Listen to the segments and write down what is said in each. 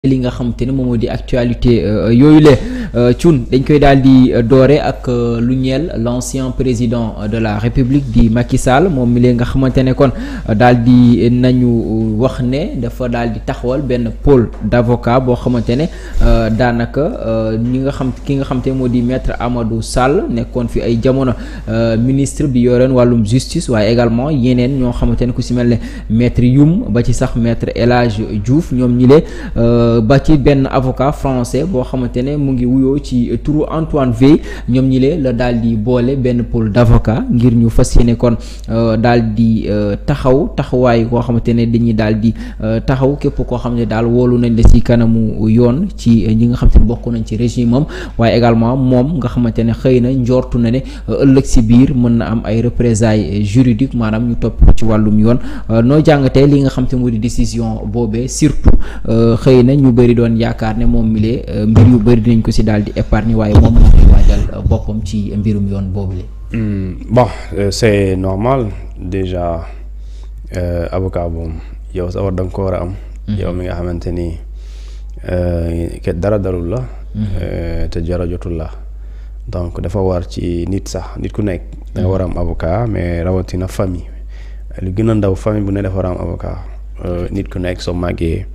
li nga xamante ne moom moo di actualité yooyu la Thioune dañ koy daal di doore ak lu ñeel l'ancien président de la République di Macky Sall moom mi lee nga xamante ne kon daal di nañu wax ne dafa daal di taxawal benn pôle d'avocat boo xamante ne daanaka ki nga xamante ne moo di maître Amadou Sall nekkoon fi ay jamono ministre bi yoreen wàllum justice waaye également yeneen ñoo xamante ne ku si mel ne maître Youm ba ci sax maître El Hadj Diouf ñoom ñi ba ci benn avocat français boo xamante ne mu ngi wuyoo ci turu Antoine Wey ñoom ñi la daal di boole benn pôle d'avocat ngir ñu fas yéene kon daal di taxawaay koo xamante ne dañuy daal di taxaw képp koo xam ne daal woolu nañ la ci kanamu yoon ci ñi nga xamante ne bokk nañ ci régime am waaye également moom nga xamante ne xëy na njortu na ne ëllëg si biir mën na am ay représailles juridiques maanaam ñu topp ci wàllum yoon noo jàngatee li nga xamante moo di décision boobee surtout xëy na ñu bëri doon yaakaar ne moom milee mbir yu bëri dinañ ko ci daal di épargne waaye moom moo koy waajal boppam ci mbirum yoon boobule. Bon c'est normal déjà avocat boobu yow sa war da nga ko war a am. yow mi nga xamante ni dara dalul la. te jara jotul la donc dafa war ci nit ku nekk. da nga war a am avocat mais rawatina famille lu gën a ndaw famille bu ne dafa war a am avocat nit ku nekk soo màggee.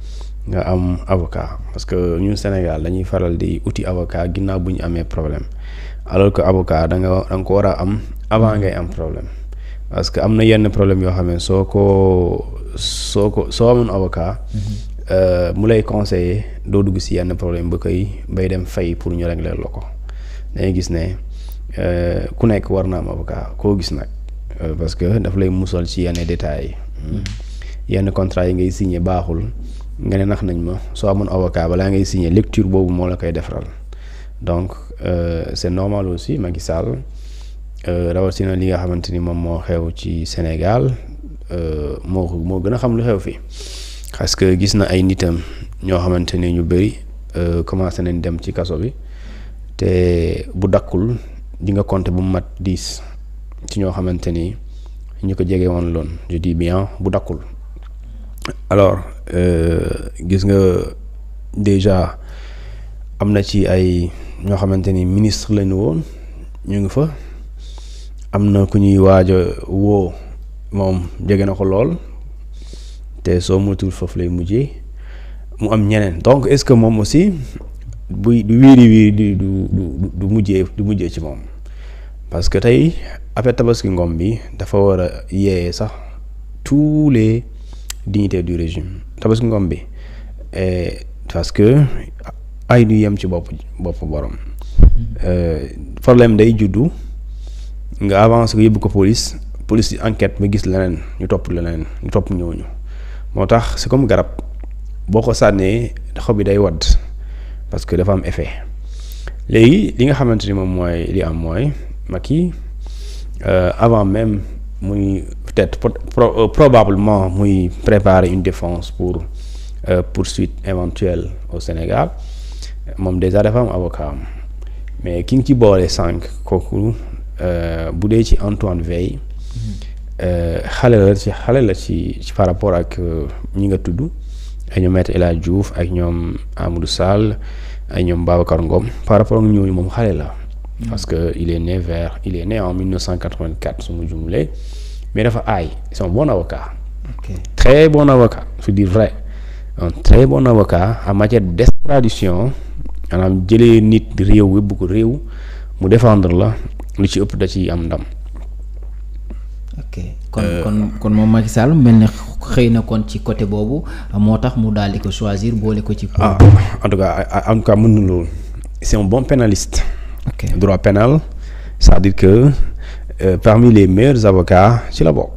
nga am avocat parce que ñun Sénégal dañuy faral di uti avocat ginnaaw bu ñu amee problème alors que avocat da nga ko war a am avant ngay am problème parce que am na yenn problème yoo xam ne soo amoon avocat mu lay conseiller doo dugg si yenn problème bay dem fay pour ñu régler la ko dañuy gis ne ku nekk war na am avocat koo gis nag parce que daf lay musal ci yenn détails yenn contrat yi ngay signé baaxul nga ne nax nañ ma soo amoon avocat balaa ngay signer lecture boobu moo la koy defaral donc c'est normal aussi Macky Sall rawatina li nga xamante ni moom moo xew ci Sénégal moo gën a xam lu xew fi parce que gis na ay nitam ñoo xamante ni ñu bëri commencé nañ dem ci kaso bi te bu dakkul di nga compter bu mat 10 ci ñoo xamante ni ñu ko jege woon loon je dis bien bu dakkul alors gis nga déjà am na ci ay ñoo xamante ni ministre lañu woon ñu ngi fa am na ku ñuy waaj a woo moom jege na ko lool te soo moytuwul foofu lay mujjee mu am ñeneen donc est-ce que moom aussi du wiiri du mujjee ci moom parce que tey affaire Tabaski Ngom bi dafa war a yee sax tous les dignité du régime Tabaski Ngom bi parce que ay du yem ci bopp borom problème day juddu nga avance nga yóbbu ko police yi enquête ba gis leneen ñu topp ñooñu moo tax c'est comme garab boo ko sànnee xob bi day wadd parce que dafa am effet léegi li nga xamante ni moom mooy li am mooy Macky avant même muy peut-être probablement muy préparer une défense pour poursuite éventuelle au Sénégal moom déjà dafa am avocat am mais ki nga ci boole sànq kooku bu dee ci Antoine Wey xale la ci par rapport ak ñi nga tudd ay ñoom maître El Hadj Diouf ak ñoom Amadou Sall ay ñoom Babacar Ngom par rapport ak ñooñu moom xale la parce que il est né en 1984 su ma jumulee mais dafa aay c'est un bon avocat. Très bon avocat faut dire vrai un très bon avocat en matière d'extradition maanaam jëlee nit réew yóbbu ko réew mu défendre la lu ci ëpp da ci am ndam. ok kon moom Macky Sall mel ne xëy na kon ci côté boobu moo tax mu daal di ko choisir boole ko ci. en tout cas mën na loolu c'est un bon pénaliste. Droit pénal c'est-à-dire que parmi les meilleurs avocats ci la bokk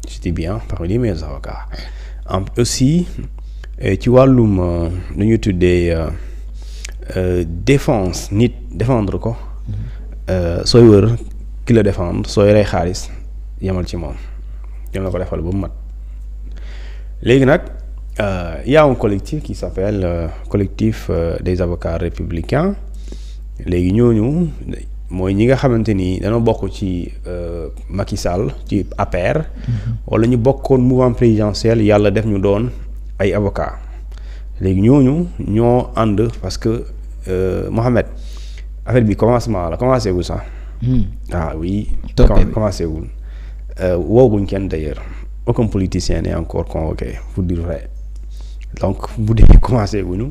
je dis bien parmi les meilleurs avocats aussi ci wàllum lu ñuy tuddee défense nit défendre ko sooy wër ki la défendre sooy rey xaalis yemal ci moom dina la ko defal ba mu mat léegi nag y a un collectif qui s'appelle collectif des avocats républicains léegi ñooñu mooy ñi nga xamante ni dañoo bokk ci Macky Sall ci APR wala ñu bokkoon mouvement présidentiel yàlla def ñu doon ay avocat léegi ñooñu ñoo ànd parce que Mohamed affaire bi commencement la commencé wul sax. Oui. commencé wul wooguñ kenn d'ailleurs aucun politicien n'est encore convoqué pour dire vrai donc bu dee commencé wuñu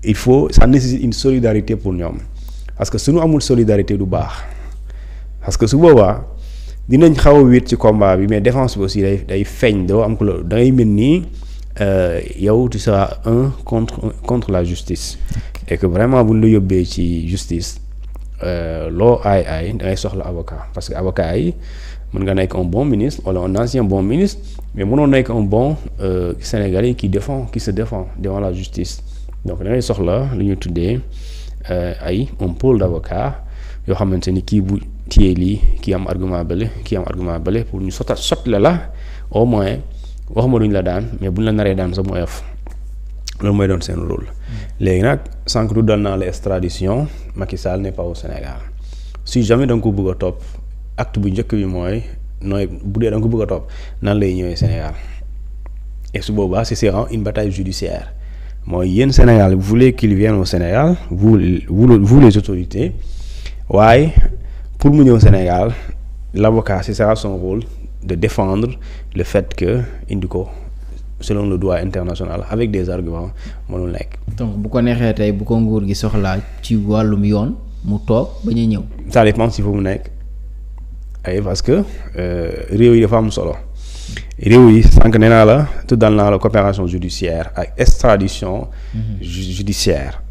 il faut ça nécessite une solidarité pour ñoom parce que suñu amul solidarité du baax parce que su boobaa dinañ xaw a wéet ci combat bi mais défense bi aussi day feeñ doo am ko la da ngay mel nii yow tu seras un contre la justice et que vraiment buñ la yóbbee ci justice loo aay da ngay soxla avocat parce que avocat yi mën nga nekk un bon ministre wala un ancien bon ministre mais mënoo nekk un bon Sénégalais qui se défend devant la justice donc da ngay soxla lu ñu tuddee un pôle d'avocat yoo xamante ni kii bu téye lii kii am argument bële pour ñu sotle la au moins waxuma duñ la daan mais buñ la naree daan sa mu oyof loolu mooy doon seen rôle. léegi nag sànq du dal naa la extradition Macky Sall n'est pas au Sénégal si jamais da nga ko bëgg a topp acte bu njëkk bi mooy nooy bu dee da nga ko bëgg a topp nan lay ñëwee Sénégal et su boobaa c'est une bataille judiciaire mooy yéen Sénégal vous voulez qu'il vienne au Sénégal vous les autorités waaye pour mu ñëw Sénégal l'avocat ce sera son rôle de défendre le fait que indi ko selon le droit international avec des arguments mënul nekk. donc bu ko neexee tey bu ko nguur gi soxlaa ci wàllum yoon mu toog bañ a ñëw. ça dépend si fu mu nekk ay parce que réew yi dafa am solo réew yi sànq nee naa la tuddal naa la coopération judiciaire ak extradition judiciaire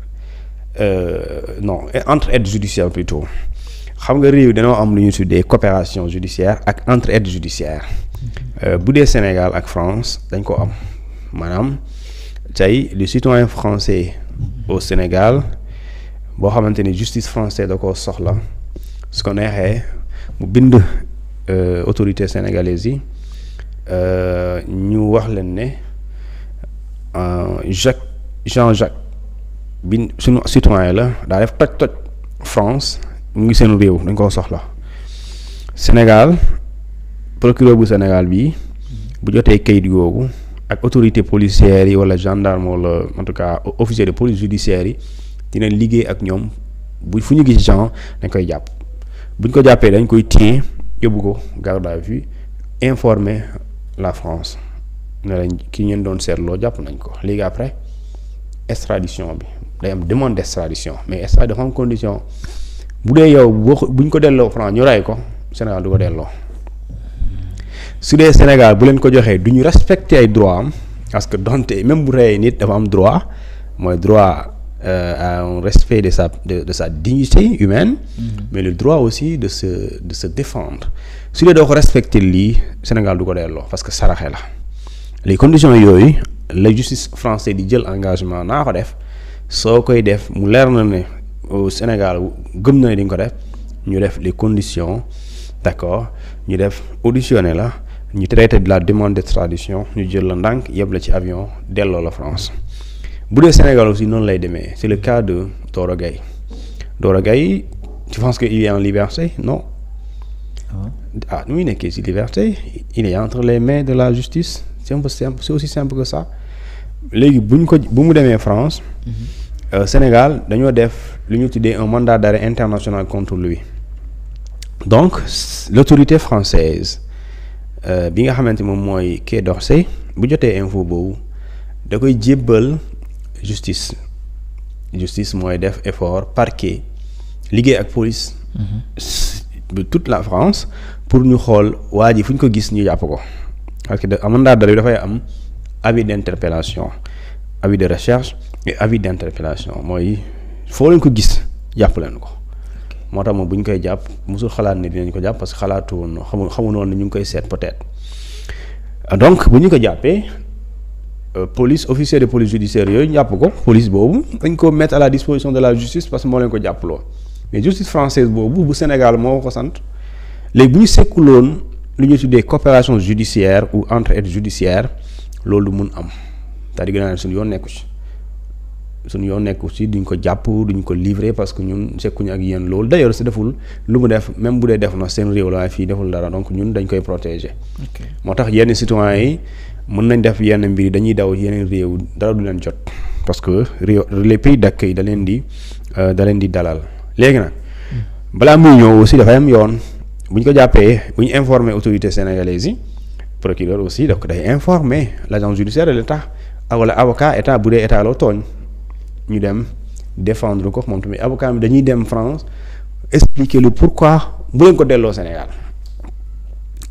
non entraide judiciaire plutôt xam nga réew dañoo am lu ñu tuddee coopération judiciaire ak entraide judiciaire bu dee Sénégal ak France dañ ko am maanaam tey le citoyen français au Sénégal boo xamante ni justice française da ko soxla su ko neexee mu bind autorité sénégalaise yi ñu wax leen ne Jean-Jacques bi suñu citoyen la daa def toj France mu ngi seen réew dañ koo soxla Sénégal procureur bu Sénégal bi bu jotee kayit googu ak autorité policière yi wala gendarme wala en tout cas officier de police judiciaire yi dinañ liggéey ak ñoom fu ñu gis Jean dañ koy jàpp buñ ko jàppee dañ koy téye yóbbu ko garde à vue informer la France ne lañ ki ngeen doon seetloo jàpp nañ ko léegi après extradition bi day am demande d'extradition mais extradition dafa am condition bu dee yow buñ ko delloo France ñu ray ko Sénégal du ko delloo su dee Sénégal bu leen ko joxee du ñu respecter ay droit am parce que donte même bu reyee nit dafa am droit mooy droit à un respect de sa dignité humaine mais le droit aussi de se défendre su dee doo ko respecter lii Sénégal du ko delloo parce que saraxe la les conditions yooyu la justice française di jël engagement naa ko def soo koy def mu leer na ne au Sénégal gëm na ne di nga ko def ñu def les conditions d'accord ñu def auditionné la ñu traité de la demande d'extradition ñu jël la ndànk yeb la ci avion delloo la France bu dee Sénégal aussi noonu lay demee c'est le cas de Doro Gaye tu penses que il est en liberté non nu muy nekkee ci liberté il est entre les mains de la justice c'est un peu simple c'est aussi simple que ça léegi bu mu demee France Sénégal dañoo def lu ñu tuddee un mandat d'arrêt international contre lui donc l'autorité française bi nga xamante moom mooy Quai d'Orsay bu jotee info boobu da koy jébbal justice mooy def effort parquet liggéey ak police de toute la France pour ñu xool waa ji fu ñu ko gis ñu jàpp ko parce que mandat d'arrêt dafay am avis d'interpellation avis de recherche et avis d'interpellation mooy foo leen ko gis jàpp leen ko moo tax moom bu ñu koy jàpp musul xalaat ne dinañ ko jàpp parce que xalaatu woon xamu woon ne ñu ngi koy seet peut-être donc bu ñu ko jàppee police officier de police judiciaire yooyu jàpp ko police boobu dañ ko mettre à la disposition de la justice parce que moo leen ko jàppaloo mais justice française boobu bu Sénégal moo ko sant léegi bu ñu sekkuloon lu ñu tuddee coopération judiciaire ou entraide judiciaire loolu du mun am c'est-à-dire gën a suñu yoon nekku ci duñ ko jàpp duñ ko livrer parce que ñun sekkuñu ak yéen loolu d'ailleurs si deful lu mu def même bu dee def na seen réew la fii deful dara donc ñun dañ koy protéger moo tax yenn citoyens yi mën nañ def yenn mbir yi dañuy daw yeneen réew dara du leen jot parce que les pays d'accueil da leen di dalal léegi nag balaa muy ñëw aussi dafay am yoon bu ñu ko jàppee bu ñu informer autorités sénégalaises yi procureur aussi daf ko day informer l'agence judiciaire de l'État wala avocat état bu dee état la tooñ ñu dem défendre ko moom tamit avocat bi dañuy dem France expliquer le pourquoi bu leen ko delloo Sénégal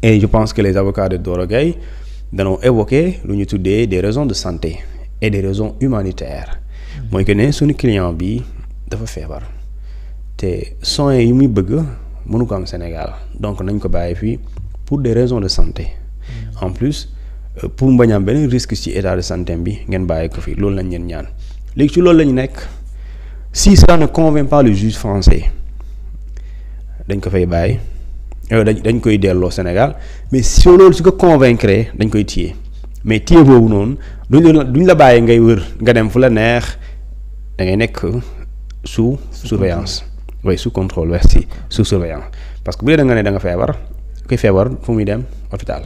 et je pense que les avocats de Doro Gaye dañoo évoquer lu ñu tuddee des raisons de santé et des raisons humanitaires mooy que ne suñu client bi dafa feebar te soins yi muy bëgg mënu ko am Sénégal donc nañ ko bàyyi fii pour des raisons de santé en plus pour mbañ am benn risque ci état de santé bi ngeen bàyyi ko fii loolu lañ leen ñaan léegi ci loolu la ñu nekk si ça ne convainc pas le juge français dañ ko fay bàyyi dañ koy delloo Sénégal mais si loolu su ko convaincre dañ koy téye mais téye boobu noonu duñ la bàyyi ngay wër nga dem fu la neex da ngay nekk sous surveillance oui sous contrôle merci sous surveillance parce que bu dee da nga ne da nga feebar kuy feebar fu muy dem hôpital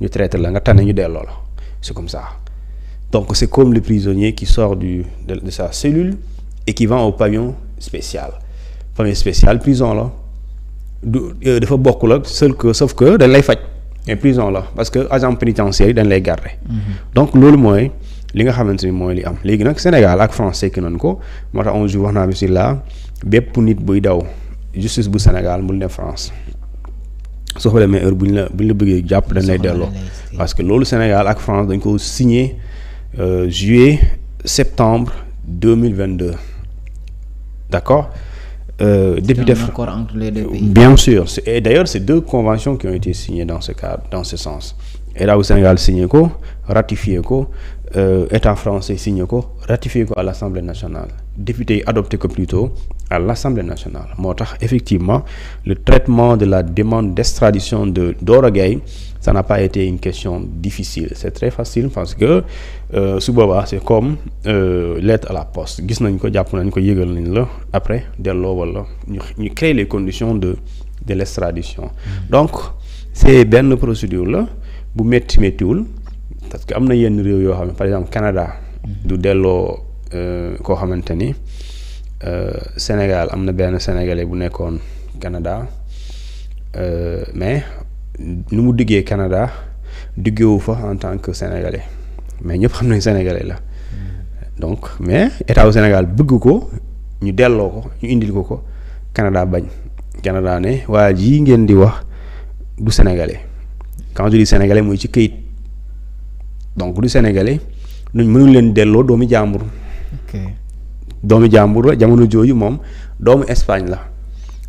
ñu traité la nga tànn ñu delloo la c'est comme ça donc c'est comme le prisonnier qui sort de sa cellule et qui va au pavillon spécial prison la dafa bokk la sauf que dañ lay faj mais prison la parce que agent pénitentiaire yi dañ lay garder donc loolu mooy li nga xamante ni mooy li am léegi nag Sénégal ak France sekk nañ ko moo tax un jour wax naa bi si là bépp nit buy daw justice bu Sénégal mu dem France soo ko demee heure bu ñu la bëggee jàpp dañ lay delloo parce que loolu Sénégal ak France dañ ko signé juillet septembre 2022 d'accord depuis def bien sûr et d'ailleurs c'est 2 conventions qui ont été signées dans ce cadre dans ce sens État bu Sénégal signé ko ratifié ko État français signé ko ratifié ko à l'Assemblée nationale député yi adopté ko plutôt à l'Assemblée nationale moo tax effectivement le traitement de la demande d'extradition de Doro Gaye ça n'a pas été une question difficile c'est très facile parce que su boobaa c'est comme lettre à la poste gis nañ ko jàpp nañ ko yëgal nañ la après delloo wala ñu créer les conditions de l'extradition donc c'est benn procédure la bu méttiwul parce que am na yenn réew yoo xam ne par exemple Canada du delloo koo xamante ni Sénégal am na benn sénégalais bu nekkoon Canada mais nu mu diggee Canada diggewu fa en tant que sénégalais mais ñëpp xam nañ sénégalais la donc mais état du Sénégal bëgg ko ñu delloo ko ñu indil ko Canada bañ Canada ne waa ji ngeen di wax du sénégalais quand je dis sénégalais mooy ci këyit donc du sénégalais nuñ mënul leen delloo doomi jàmbur. doomi jàmbur la jamono jooju moom doomu Espagne la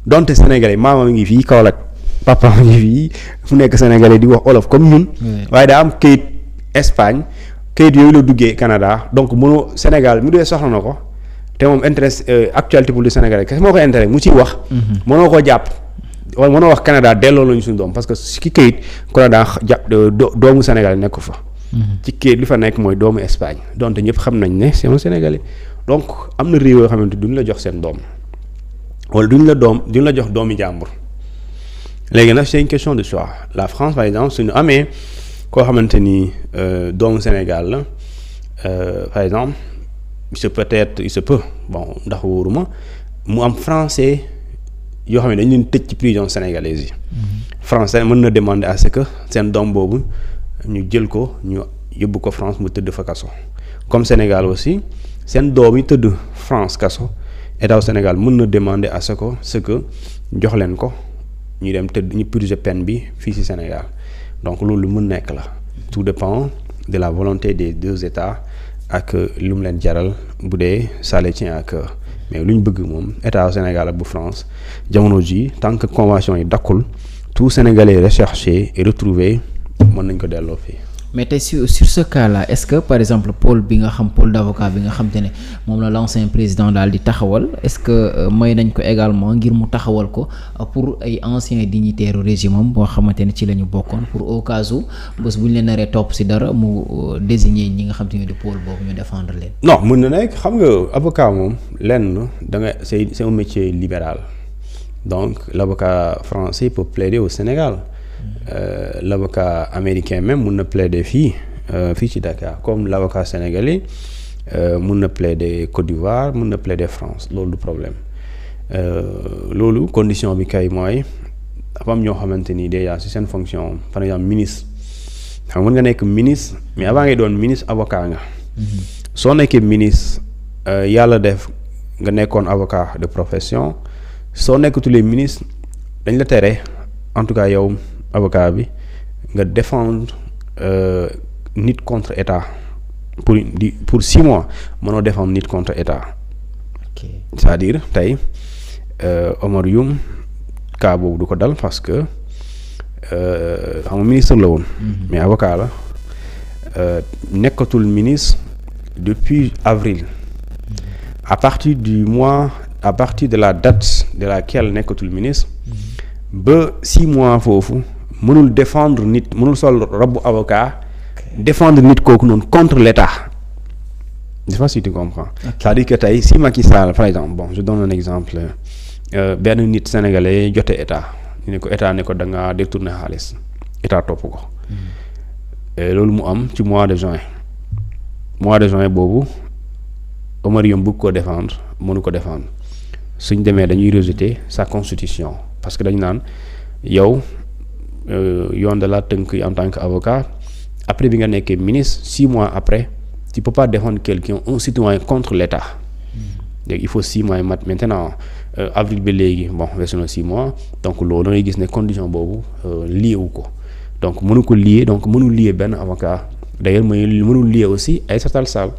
donte sénégalais maama ngi fii Kaolack papa ngi fii fu nekk sénégalais di wax olof comme ñun. waaye daa am këyit Espagne këyit yooyu la duggee Canada donc mënoo Sénégal mu dee soxla na ko te moom intérêt actualité pour le Sénégalais kese moo ko intérêt mu ciy wax. mënoo koo jàpp wala mënoo wax Canada delloo lañu suñu doom parce que ki këyit Canada jàpp doomu Sénégal nekk fa. ci këyit li fa nekk mooy doomu Espagne donte ñëpp xam nañ ne c'est un Sénégalais donc am na réew yoo xamante duñ la jox seen doom wala duñ la jox doomi jàmbur léegi nag c'est une question de choix la France par exemple suñu amee koo xamante ni doomu Sénégal la par exemple il se peut bon ndax wóoruma mu am français yoo xam ne dañ leen tëj ci prison sénégalaise yi. français mën na demander à ce que seen doom boobu ñu jël ko ñu yóbbu ko France mu tëdd fa kaso comme Sénégal aussi seen doom yi tëdd France kaso état Sénégal mën na demander à ce que jox leen ko ñu dem tëdd ñu purger peine bi fii ci Sénégal donc loolu mën nekk la tout dépend de la volonté des 2 États ak lu mu leen jaral bu dee ça les tient à cœur mais lu ñu bëgg moom état Sénégal ak bu France jamono ji tant que convention yi dakkul tout Sénégalais recherché et retrouvé mën nañ ko delloo fii. mais tey sur ce cas là est-ce que par exemple pôle d'avocat bi nga xam te ne moom la l'ancien président daal di taxawal est-ce que may nañ ko également ngir mu taxawal ko pour ay anciens dignitaires régime am boo xamante ne ci la ñu bokkoon pour au cas où bés bu ñu leen naree topp ci dara mu désigner ñi nga xam te ne di pôle boobu ñu défendre leen. non mën na nekk xam nga avocat moom lenn da nga c'est un métier libéral donc l'avocat français peut plaider au Sénégal. l'avocat américain même mun na plaider fii ci Dakar comme l'avocat sénégalais mun na plaider Côte d'Ivoire mun na plaider France loolu du problème loolu condition bi kay mooy dafa am ñoo xamante ni déjà ci seen fonction par exemple ministre xam nga nekk ministre mais avant ngay doon ministre avocat nga soo nekkee ministre yàlla def nga nekkoon avocat de profession soo nekkatulee ministre dañ la tere en tout cas yow avocat bi nga défendre nit contre état pour 6 mois mënoo défendre nit contre état. Okay. C'est-à-dire tey Omar Youm cas boobu du ko dal parce que xam nga ministre la woon. mais avocat la nekkatul ministre depuis avril. à partir de la date de laquelle nekkatul ministre. ba 6 mois foofu mënul défendre nit mënul sol robu avocat. défendre nit kooku noonu contre l'État. Je sais pas si tu comprends. Okay. C'est-à-dire que tey si Macky Sall par exemple bon je donne un exemple benn nit sénégalais jote état ñu ne ko état ne ko da nga détourné xaalis état topp ko. loolu mu am ci mois de juin boobu Omar Youm bëgg ko défendre mënu ko défendre suñ demee dañuy rejeter sa constitution parce que dañu naan yow yoon de la tënk en tant que avocat. Après bi nga nekkee ministre 6 mois après tu peux pas défendre quelqu'un un citoyen contre l'État. Donc il faut 6 mois mat maintenant avril ba léegi bon weesu na 6 mois donc loolu da ngay gis ne condition boobu lié wu ko donc mënu ko lié donc mënul lié benn avocat d'ailleurs mënul lié aussi Aïssata Tall Sall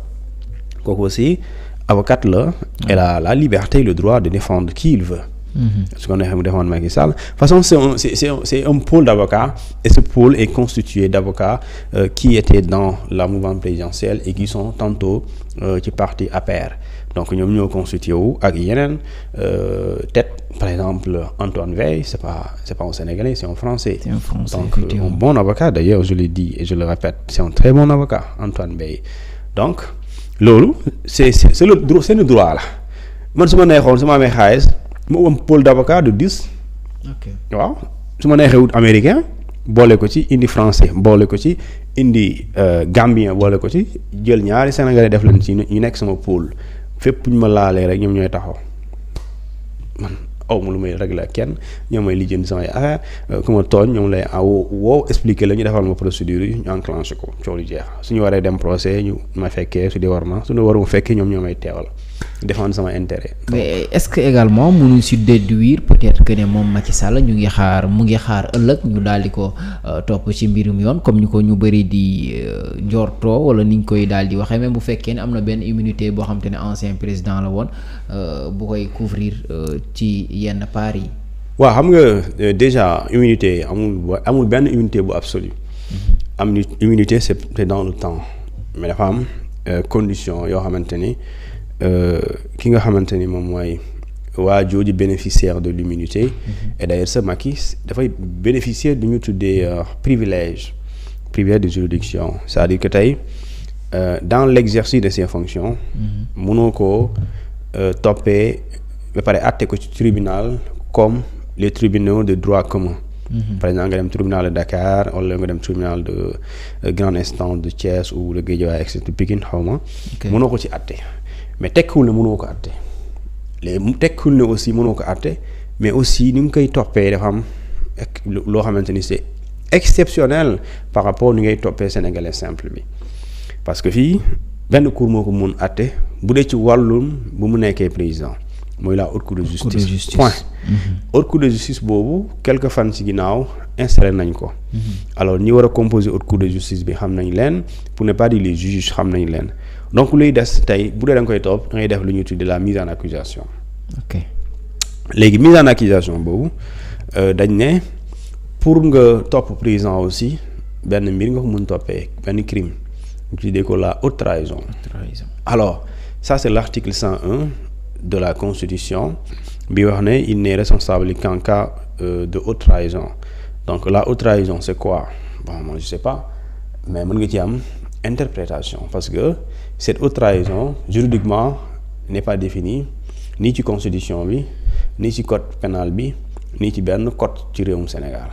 kooku aussi avocate la elle a la liberté le droit de défendre qui il veut. Su ko neexee mu défendre Macky Sall. De toute façon c'est un pôle d'avocats et ce pôle est constitué d'avocats qui étaient dans la mouvance présidentielle et qui sont tantôt ci parti APR donc ñoom ñoo constitué wu ak yeneen tête par exemple Antoine Veil c'est pas un Sénégalais c'est un Français. Donc un bon avocat d'ailleurs je l'ai dit et je le répète c'est un très bon avocat Antoine Veil donc loolu c'est le droit la man su ma neexoon su ma amee xaalis mu am pôle d'avocat de 10. ok waaw su ma neexee wut américain boole ko ci indi français boole ko ci indi gambien boole ko ci jël ñaari sénégalais def leen ci ñu nekk sama pôle fépp ñu ma laalee rek ñoom ñooy taxaw man aw ma lu may régler kenn ñoom may lijjanti samay affaire ku ma tooñ ñoom lay woo expliquer la ñu defal ma procédure yi ñu enclenché ko coow lu jeex suñu waree dem procès ñu ma fekkee su dee war ma suñu waruma fekkee ñoom ñoo may teewal défendre sama intérêt. Mais est-ce que également mënuñ si déduire peut-être que ne moom Macky Sall mu ngi xaar ëllëg ñu daal di ko topp ci mbirum yoon comme ni ko ñu bëri di njortoo wala niñ koy daal di waxee même bu fekkee ne am na benn immunité boo xam te ne ancien président la woon bu koy couvrir ci yenn part yi. waaw xam nga déjà immunité amul benn immunité bu absolue. am immunité c'est dans le temps mais dafa am condition yoo xamante ni. Ki nga xamante ni moom mooy waa jooju bénéficiaire de l'immunité et d'ailleurs ce Macky dafay bénéficier du ñu tuddee privilège de juridiction c'est-à-dire que tey dans l'exercice de ses fonctions mënoo ko toppee ba pare àtte ko ci tribunal comme les tribunaux de droit commun. Par exemple nga dem tribunal de Dakar wala nga dem tribunal de grande instance de Thiès ou de Guédiawaye et cetera Pikine xaw ma mënoo ko ci àtte mais tekkiwul ne mënoo ko àtte léegi tekkiwul ne aussi mënoo ko àtte mais aussi ni nga koy toppee dafa am loo xamante ni c'est exceptionnel par rapport ni ngay toppee sénégalais simple bi parce que fii benn cour moo ko mun àtte bu dee ci wàllum bu mu nekkee président mooy la haute cour de justice point haute cour de justice boobu quelques fan ci ginnaaw installé nañ ko alors ñi war a composer haute cour de justice bi xam nañ leen pour ne pas dire les juges xam nañ leen donc luy des tey bu dee da nga koy topp da ngay def lu ñuy tuddee la mise en accusation. ok léegi mise en accusation boobu dañ ne pour nga topp président aussi benn mbir nga ko mun toppee benn crime ñu tuddee ko la haute trahison. Alors ça c'est l'article 101 de la Constitution bi wax ne il n'est responsable qu'en cas de haute trahison. Donc la haute trahison c'est quoi? Bon moi je sais pas mais mën nga ci am interprétation parce que cette haute trahison juridiquement n'est pas définie ni ci constitution bi ni ci code pénal bi ni ci benn code ci réewum Sénégal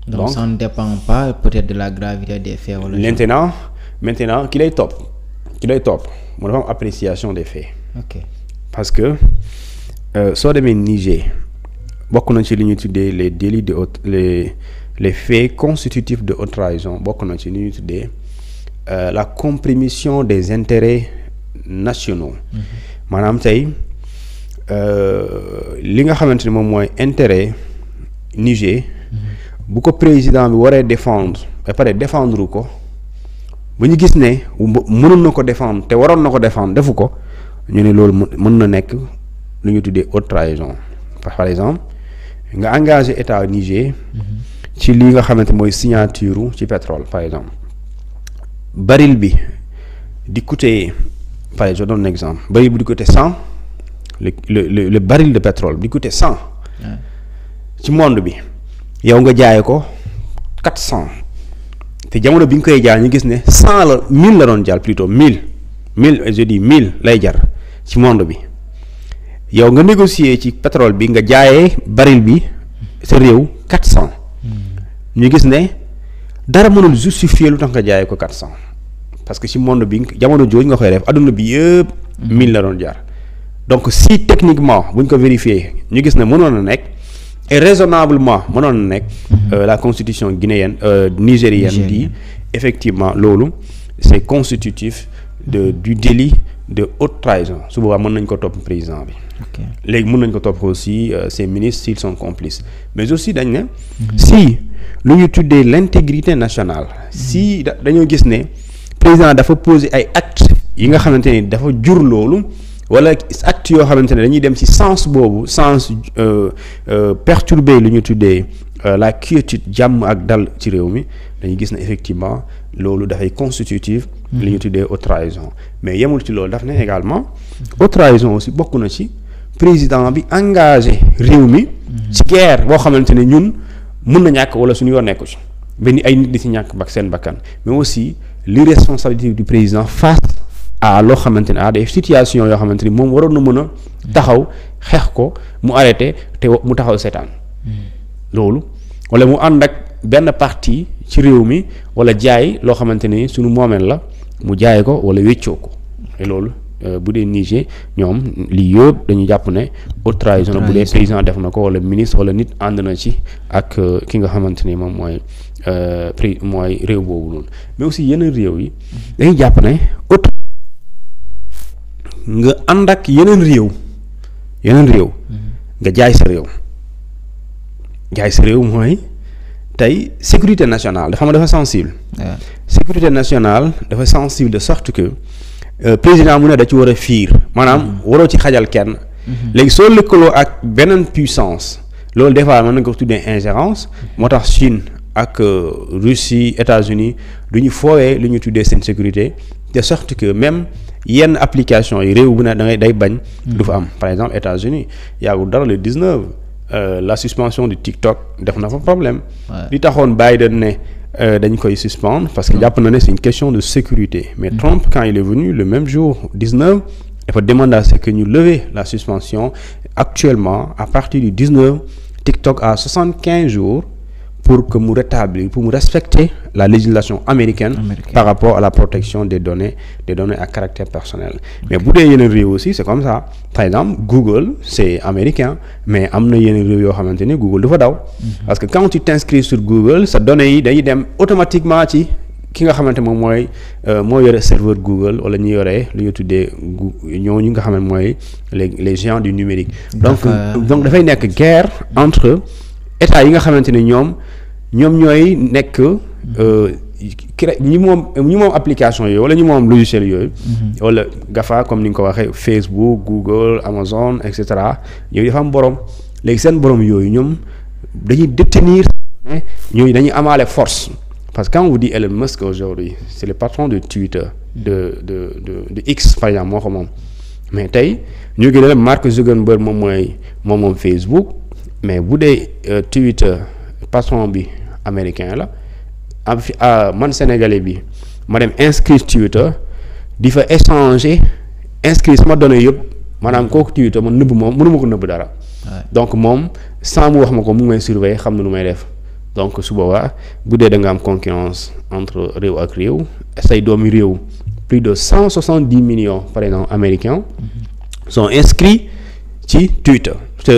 donc ça ne dépend pas peut-être de la gravité des faits wala. maintenant ki lay topp mu dafa am appréciation des faits. ok parce que soo demee Niger bokk na ci li ñuy tuddee les délits de haute les faits constitutifs de haute trahison bokk na ci li ñuy tuddee la compromission des intérêts nationaux. maanaam tey li nga xamante ni moom mooy intérêt Niger. bu ko président bi waree défendre ba pare défendre ko bu ñu gis ne mënoon na ko défendre te waroon na ko défendre defu ko ñu ne loolu mën na nekk lu ñu tuddee haute trahison. par exemple nga engagé état Niger. ci li nga xamante mooy signature ci pétrole par exemple baril bi di coûter par exemple je donne un exemple baril bi di coûter 100 le baril de pétrole di coûter 100 ci monde bi yow nga jaay ko 400 te jamono bi nga koy jaay ñu gis ne 100 la 1000 la doon jàll plutôt 1000 je dis 1000 lay jar ci monde bi yow nga négocier ci pétrole bi nga jaayee baril bi sa réew 400 ñu gis ne dara mënul justifier lu tax nga jaayee ko 400 parce que ci monde bi jamono jooju nga koy def adduna bi yëpp 1000 la doon jar donc si techniquement buñ ko vérifier ñu gis ne mënoon na nekk et raisonnablement mënoon na nekk la constitution guinéenne nigérienne dit effectivement loolu c'est constitutif du délit de haute trahison su boobaa mën nañ ko topp président bi. léegi mën nañ ko topp aussi ces ministres s'ils sont complices mais aussi dañ ne si lu ñu tuddee l'intégrité nationale si dañoo gis ne président dafa poser ay actes yi nga xamante ni dafa jur loolu wala actes yoo xamante ne dañuy dem ci sens boobu sens perturber lu ñu tuddee la quiétude jàmm ak dal ci réew mi dañuy gis ne effectivement loolu dafay constitutif li ñu tuddee haute trahison mais yemul ci loolu daf ne également haute trahison aussi bokk na ci président bi engagé réew mi ci guerre boo xamante ne ñun mën na ñàkk wala suñu yoon nekku ci benn ay nit di ci ñàkk seen bakkan mais aussi l'irresponsabilité du président face à loo xamante ne à des situations yoo xamante ni moom waroon na mën a taxaw xeex ko mu arrêté te mu taxaw seetaan loolu wala mu ànd ak benn parti ci réew mi wala jaay loo xamante ni suñu moomeel la mu jaay ko wala wéccoo ko et loolu bu dee Niger ñoom lii yëpp dañuy jàpp ne haute trahison bu dee président def na ko wala ministre wala nit ànd na ci ak ki nga xamante ni moom mooy mooy réew boobu noonu mais aussi yeneen réew yi dañuy jàpp ne haute nga ànd ak yeneen réew nga jaay sa réew mooy tey sécurité nationale dafa sensible sécurité nationale dafa sensible de sorte que président mu ne da ci war a fiir maanaam waroo ci xajal kenn léegi soo lëkkaloo ak beneen puissance loolu des fois mën nañ ko tuddee ingérence moo tax Chine ak Russie États-Unis du ñu foowee lu ñu tuddee seen sécurité de sorte que même yenn application yi réew bu ne da ngay day bañ du fa am par exemple États-Unis yaagul dara le 19 la suspension du TikTok def na fa problème li taxoon Biden ne dañ koy suspendre parce que jàpp na ne c'est une question de sécurité mais Trump quand il est venu le même jour 19 dafa demander à ce que ñu lever la suspension actuellement à partir du 19 TikTok a 75 jours pour que mu rétablir pour mu respecter la législation américaine par rapport à la protection des données à caractère personnel mais bu dee yeneen réew aussi c'est comme ça par exemple Google c'est américain mais am na yeneen réew yoo xamante ni Google dafa daw parce que quand tu t'inscris sur Google sa données yi dañuy dem automatiquement ci ki nga xamante moom mooy moo yore serveur Google wala ñu yore lu ñu tuddee ñooñu nga xamante mooy les géants du numérique donc dafay nekk guerre entre état yi nga xamante ne ñoom ñooy nekk ñi moom application yooyu wala ñi moom logiciel yooyu wala GAFA comme ni nga ko waxee Facebook Google Amazon et cetera yooyu dafa am borom léegi seen borom yooyu ñoom dañuy détenir ñooyu dañuy amaale force parce que quand on vous dit Elon Musk aujourd'hui c'est le patron de Twitter de X par exemple moo ko moom mais tey ñu ngi ne Mark Zuckerberg moom Facebook mais bu dee Twitter patron bi américain la man sénégalais bi ma dem inscrire Twitter di fa échanger inscrire sama données yëpp maanaam kooku Twitter man nëbb moom mënuma ko nëbb dara donc moom sans mu wax ma ko mu ngi may surveiller xam na nu may def donc su boobaa bu dee da nga am concurrence entre réew ak réew say doomi réew plus de 170 millions par exemple américains sont inscrits ci Twitter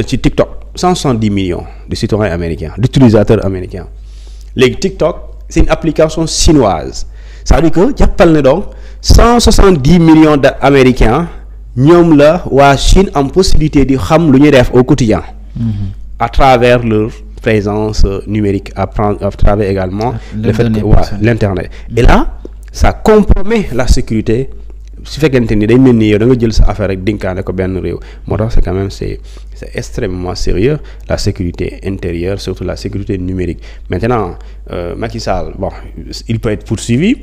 ci TikTok 170 millions de citoyens américains d'utilisateurs américains léegi TikTok c'est une application chinoise ça veut dire que jàppal ne donc 170 millions d'Américains ñoom la waa Chine am possibilité di xam lu ñuy def au quotidien à travers leur présence numérique à travers également le fait que l'internet et là ça compromet la sécurité su fekkente ni day mel ni yow da nga jël sa affaire rek dénkaane ko benn réew moo tax c'est quand même c'est extrêmement sérieux la sécurité intérieure surtout la sécurité numérique maintenant Macky Sall bon il peut être poursuivi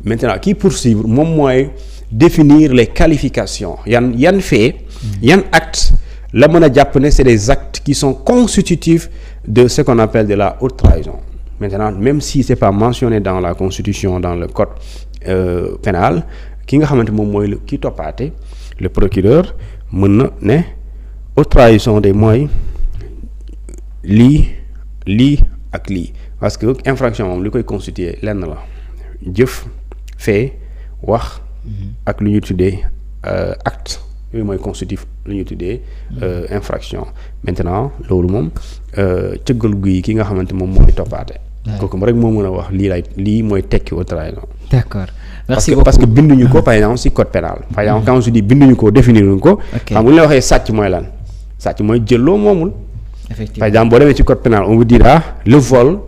maintenant kii poursuivre moom mooy définir les qualifications yan fait yan acte la mën a jàpp ne c'est des actes qui sont constitutifs de ce qu'on appelle de la haute trahison maintenant même si c'est pas mentionné dans la constitution dans le code pénal ki nga xamante moom mooy ki toppaate le procureur mën na ne haute trahison de mooy lii ak lii parce que infraction moom li koy constituer lenn la jëf fait wax ak lu ñu tuddee acte yooyu mooy constitutif lu ñu tuddee infraction maintenant loolu moom cëggal guy ki nga xamante moom mooy toppaate kooku rek moo mën a wax lii mooy tekki haute trahison. D'accord. Merci beaucoup parce que binduñu ko par exemple ci code pénal par exemple quand je dis binduñu ko définiruñu ko xam bu ñu la waxee sàcc mooy lan sàcc mooy jëlloo moomul effectivement par exemple boo demee ci code pénal on vous dira le vol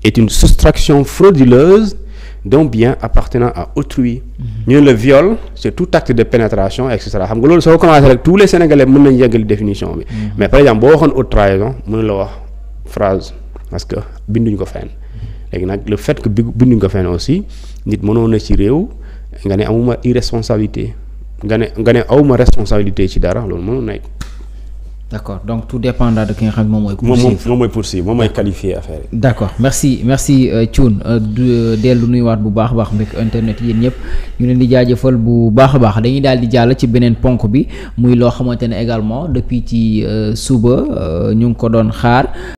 est une soustraction frauduleuse d'un bien appartenant à autrui ñu ne le viol c'est tout acte de pénétration et cetera xam nga loolu soo commencé rek tous les Sénégalais mën nañ yeggali définition bi mais par exemple boo waxoon haute trahison mën la wax phrase parce que binduñu ko fenn léegi nag le fait que binduñu ko fenn aussi nit mënoon na ci réew nga ne amuma irresponsabilité nga ne awuma responsabilité ci dara loolu mënoon nekk. D'accord donc tout dépendra de ki nga xam moom mooy. moom mooy poursuivre moom mooy qualifier affaire yi. D'accord merci Thioune dellu nuyuwaat bu baax a baax mbokk internet yéen ñëpp ñu leen di jaajëfal bu baax a baax dañuy daal di jàll ci beneen ponk bi muy loo xamante ne également depuis ci suba ñu ngi ko doon xaar.